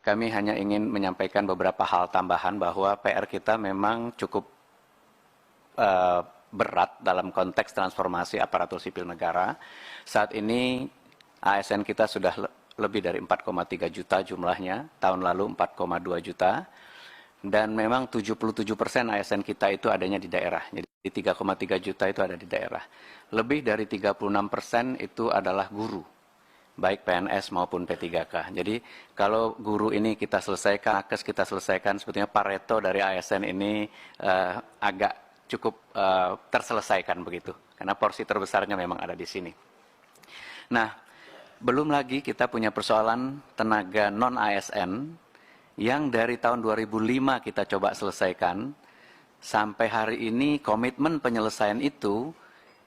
kami hanya ingin menyampaikan beberapa hal tambahan bahwa PR kita memang cukup berat dalam konteks transformasi aparatur sipil negara. Saat ini ASN kita sudah lebih dari 4,3 juta jumlahnya, tahun lalu 4,2 juta. Dan memang 77% ASN kita itu adanya di daerah. Jadi 3,3 juta itu ada di daerah. Lebih dari 36% itu adalah guru, baik PNS maupun P3K. Jadi kalau guru ini kita selesaikan, nakes kita selesaikan, sebetulnya Pareto dari ASN ini agak cukup terselesaikan begitu. Karena porsi terbesarnya memang ada di sini. Nah, belum lagi kita punya persoalan tenaga non-ASN yang dari tahun 2005 kita coba selesaikan. Sampai hari ini komitmen penyelesaian itu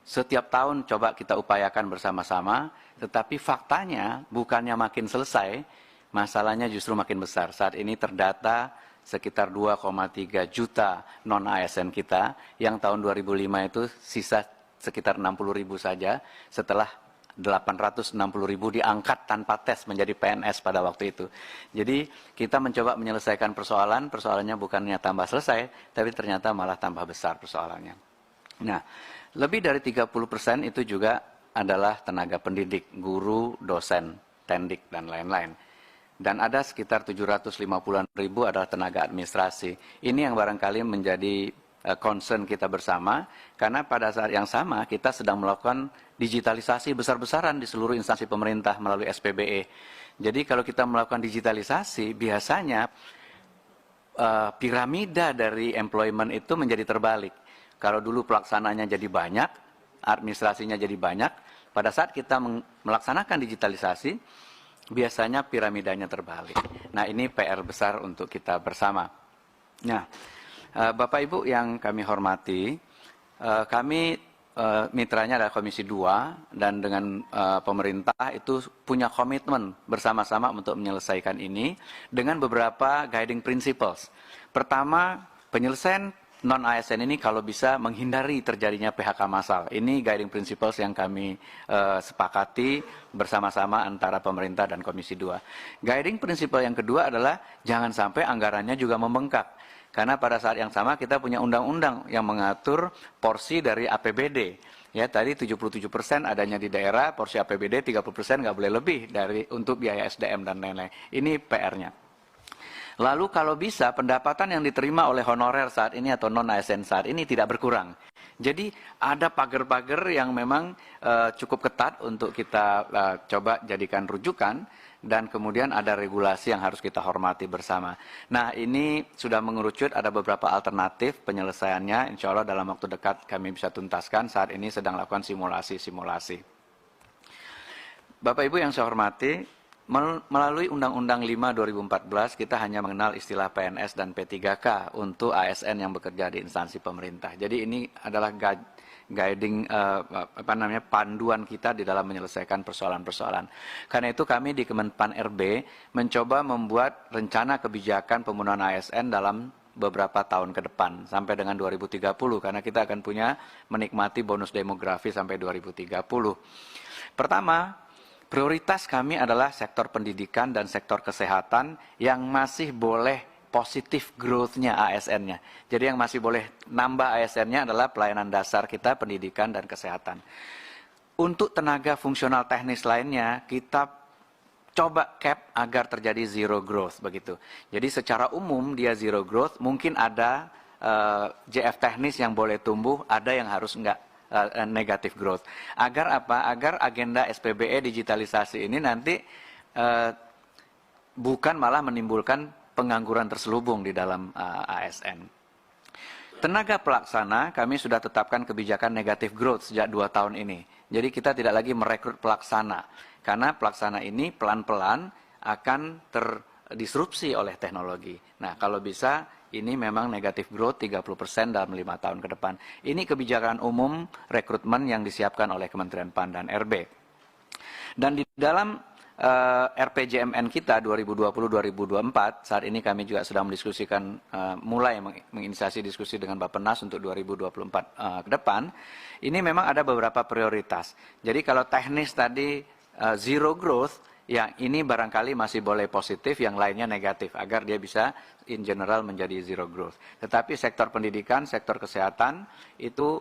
setiap tahun coba kita upayakan bersama-sama, tetapi faktanya bukannya makin selesai, masalahnya justru makin besar. Saat ini terdata sekitar 2,3 juta non-ASN kita, yang tahun 2005 itu sisa sekitar 60.000 saja, setelah 860.000 diangkat tanpa tes menjadi PNS pada waktu itu. Jadi kita mencoba menyelesaikan persoalannya bukannya tambah selesai, tapi ternyata malah tambah besar persoalannya. Nah, lebih dari 30% itu juga adalah tenaga pendidik, guru, dosen, tendik, dan lain-lain. Dan ada sekitar 750.000 adalah tenaga administrasi. Ini yang barangkali menjadi concern kita bersama, karena pada saat yang sama kita sedang melakukan digitalisasi besar-besaran di seluruh instansi pemerintah melalui SPBE. Jadi kalau kita melakukan digitalisasi, biasanya piramida dari employment itu menjadi terbalik. Kalau dulu pelaksananya jadi banyak, administrasinya jadi banyak, pada saat kita melaksanakan digitalisasi, biasanya piramidanya terbalik. Nah, ini PR besar untuk kita bersama. Nah, Bapak Ibu yang kami hormati, kami mitranya adalah Komisi 2 dan dengan pemerintah itu punya komitmen bersama-sama untuk menyelesaikan ini dengan beberapa guiding principles. Pertama, penyelesaian non-ASN ini kalau bisa menghindari terjadinya PHK massal. Ini guiding principles yang kami sepakati bersama-sama antara pemerintah dan Komisi 2. Guiding principle yang kedua adalah jangan sampai anggarannya juga membengkak. Karena pada saat yang sama kita punya undang-undang yang mengatur porsi dari APBD. Ya, tadi 77% adanya di daerah, porsi APBD 30% nggak boleh lebih dari untuk biaya SDM dan lain-lain. Ini PR-nya. Lalu kalau bisa pendapatan yang diterima oleh honorer saat ini atau non-ASN saat ini tidak berkurang. Jadi ada pagar-pagar yang memang cukup ketat untuk kita coba jadikan rujukan. Dan kemudian ada regulasi yang harus kita hormati bersama. Nah, ini sudah mengerucut, ada beberapa alternatif penyelesaiannya. Insya Allah dalam waktu dekat kami bisa tuntaskan. Saat ini sedang lakukan simulasi-simulasi. Bapak Ibu yang saya hormati, melalui Undang-Undang 5 2014 kita hanya mengenal istilah PNS dan P3K untuk ASN yang bekerja di instansi pemerintah. Jadi ini adalah guiding panduan kita di dalam menyelesaikan persoalan-persoalan. Karena itu kami di Kemenpan RB mencoba membuat rencana kebijakan pembunuhan ASN dalam beberapa tahun ke depan sampai dengan 2030, karena kita akan punya menikmati bonus demografi sampai 2030. Pertama, prioritas kami adalah sektor pendidikan dan sektor kesehatan yang masih boleh positif growth-nya ASN-nya. Jadi yang masih boleh nambah ASN-nya adalah pelayanan dasar kita, pendidikan dan kesehatan. Untuk tenaga fungsional teknis lainnya, kita coba cap agar terjadi zero growth begitu. Jadi secara umum dia zero growth, mungkin ada JF teknis yang boleh tumbuh, ada yang harus enggak negatif growth. Agar apa? Agar agenda SPBE digitalisasi ini nanti bukan malah menimbulkan pengangguran terselubung di dalam ASN. Tenaga pelaksana, kami sudah tetapkan kebijakan negatif growth sejak 2 tahun ini. Jadi kita tidak lagi merekrut pelaksana, karena pelaksana ini pelan-pelan akan terdisrupsi oleh teknologi. Nah, kalau bisa ini memang negatif growth 30% dalam 5 tahun ke depan. Ini kebijakan umum rekrutmen yang disiapkan oleh Kementerian PAN dan RB. Dan di dalam RPJMN kita 2020-2024, saat ini kami juga sedang mendiskusikan, mulai menginisiasi diskusi dengan Bappenas untuk 2024 ke depan. Ini memang ada beberapa prioritas. Jadi kalau teknis tadi zero growth, yang ini barangkali masih boleh positif, yang lainnya negatif, agar dia bisa in general menjadi zero growth. Tetapi sektor pendidikan, sektor kesehatan, itu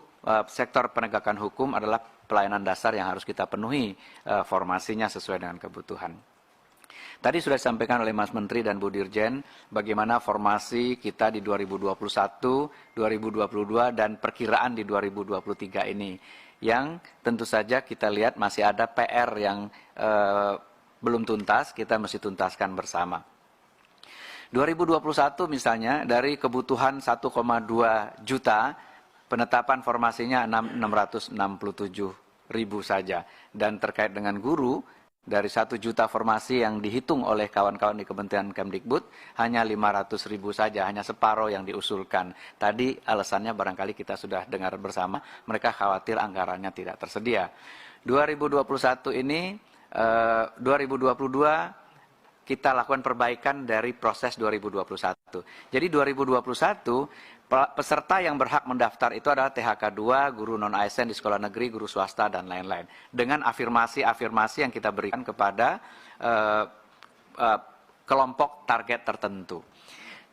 sektor penegakan hukum adalah pelayanan dasar yang harus kita penuhi formasinya sesuai dengan kebutuhan. Tadi sudah disampaikan oleh Mas Menteri dan Bu Dirjen bagaimana formasi kita di 2021, 2022, dan perkiraan di 2023 ini. Yang tentu saja kita lihat masih ada PR yang belum tuntas, kita mesti tuntaskan bersama. 2021 misalnya dari kebutuhan 1,2 juta, penetapan formasinya 667.000 saja. Dan terkait dengan guru, dari 1 juta formasi yang dihitung oleh kawan-kawan di Kementerian Kemdikbud, hanya 500.000 saja, hanya separuh yang diusulkan. Tadi alasannya barangkali kita sudah dengar bersama, mereka khawatir anggarannya tidak tersedia. 2021 ini, 2022 kita lakukan perbaikan dari proses 2021. Jadi 2021 peserta yang berhak mendaftar itu adalah THK 2, guru non-ASN di sekolah negeri, guru swasta, dan lain-lain. Dengan afirmasi-afirmasi yang kita berikan kepada kelompok target tertentu.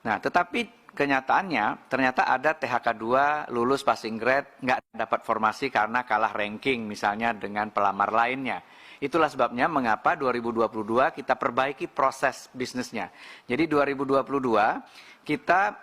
Nah, tetapi kenyataannya ternyata ada THK 2 lulus passing grade, nggak dapat formasi karena kalah ranking misalnya dengan pelamar lainnya. Itulah sebabnya mengapa 2022 kita perbaiki proses bisnisnya. Jadi 2022 kita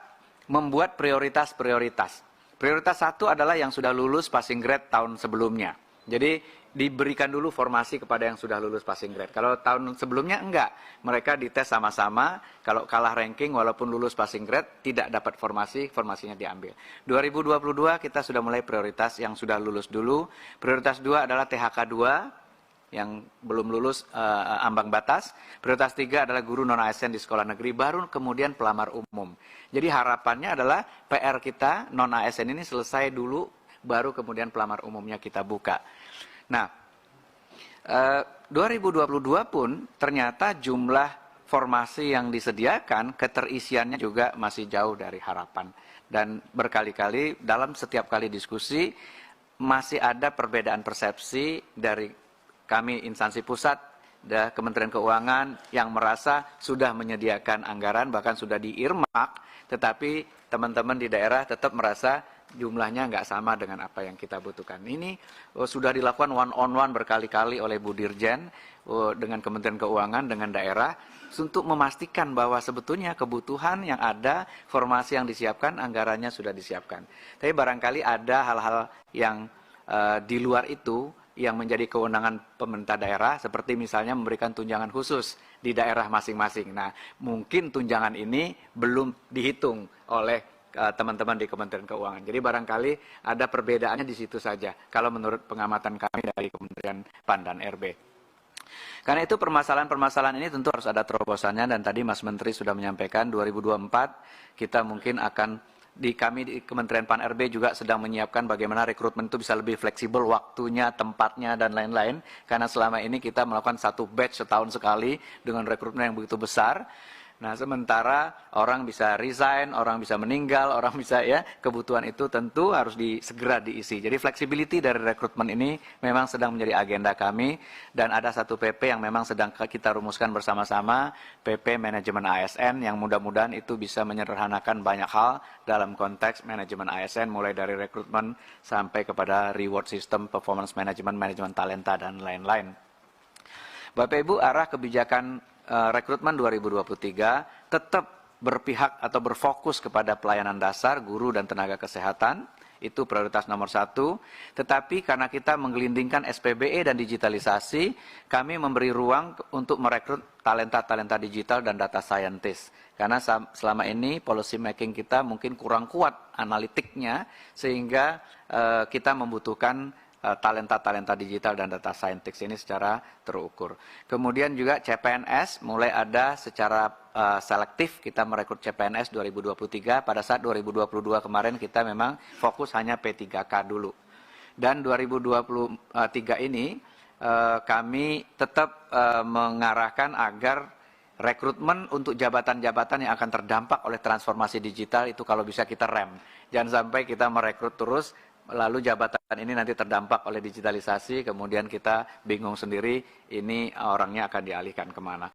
membuat prioritas-prioritas. Prioritas 1 adalah yang sudah lulus passing grade tahun sebelumnya. Jadi diberikan dulu formasi kepada yang sudah lulus passing grade. Kalau tahun sebelumnya enggak, mereka dites sama-sama, kalau kalah ranking walaupun lulus passing grade tidak dapat formasi, formasinya diambil. 2022 kita sudah mulai prioritas yang sudah lulus dulu. Prioritas 2 adalah THK 2 yang belum lulus ambang batas. Prioritas 3 adalah guru non-ASN di sekolah negeri, baru kemudian pelamar umum. Jadi harapannya adalah PR kita non-ASN ini selesai dulu, baru kemudian pelamar umumnya kita buka. Nah, 2022 pun ternyata jumlah formasi yang disediakan, keterisiannya juga masih jauh dari harapan. Dan berkali-kali dalam setiap kali diskusi, masih ada perbedaan persepsi dari kami instansi pusat dan Kementerian Keuangan yang merasa sudah menyediakan anggaran, bahkan sudah diirmak, tetapi teman-teman di daerah tetap merasa jumlahnya nggak sama dengan apa yang kita butuhkan. Ini sudah dilakukan one-on-one berkali-kali oleh Bu Dirjen dengan Kementerian Keuangan, dengan daerah, untuk memastikan bahwa sebetulnya kebutuhan yang ada, formasi yang disiapkan, anggarannya sudah disiapkan. Tapi barangkali ada hal-hal yang di luar itu, yang menjadi kewenangan pemerintah daerah, seperti misalnya memberikan tunjangan khusus di daerah masing-masing. Nah, mungkin tunjangan ini belum dihitung oleh teman-teman di Kementerian Keuangan. Jadi barangkali ada perbedaannya di situ saja, kalau menurut pengamatan kami dari Kementerian PAN dan RB. Karena itu permasalahan-permasalahan ini tentu harus ada terobosannya, dan tadi Mas Menteri sudah menyampaikan 2024 kita mungkin akan kami di Kementerian PAN RB juga sedang menyiapkan bagaimana rekrutmen itu bisa lebih fleksibel waktunya, tempatnya, dan lain-lain. Karena selama ini kita melakukan satu batch setahun sekali dengan rekrutmen yang begitu besar. Nah, sementara orang bisa resign, orang bisa meninggal, orang bisa kebutuhan itu tentu harus segera diisi. Jadi flexibility dari rekrutmen ini memang sedang menjadi agenda kami, dan ada satu PP yang memang sedang kita rumuskan bersama-sama, PP manajemen ASN, yang mudah-mudahan itu bisa menyederhanakan banyak hal dalam konteks manajemen ASN, mulai dari rekrutmen sampai kepada reward system, performance management, manajemen talenta, dan lain-lain. Bapak Ibu, arah kebijakan rekrutmen 2023 tetap berpihak atau berfokus kepada pelayanan dasar, guru dan tenaga kesehatan, itu prioritas nomor 1. Tetapi karena kita menggelindingkan SPBE dan digitalisasi, kami memberi ruang untuk merekrut talenta-talenta digital dan data scientist. Karena selama ini policy making kita mungkin kurang kuat analitiknya, sehingga kita membutuhkan talenta-talenta digital dan data scientist ini secara terukur. Kemudian juga CPNS mulai ada secara selektif, kita merekrut CPNS 2023, pada saat 2022 kemarin kita memang fokus hanya P3K dulu. Dan 2023 ini kami tetap mengarahkan agar rekrutmen untuk jabatan-jabatan yang akan terdampak oleh transformasi digital itu kalau bisa kita rem. Jangan sampai kita merekrut terus lalu jabatan ini nanti terdampak oleh digitalisasi, kemudian kita bingung sendiri ini orangnya akan dialihkan kemana.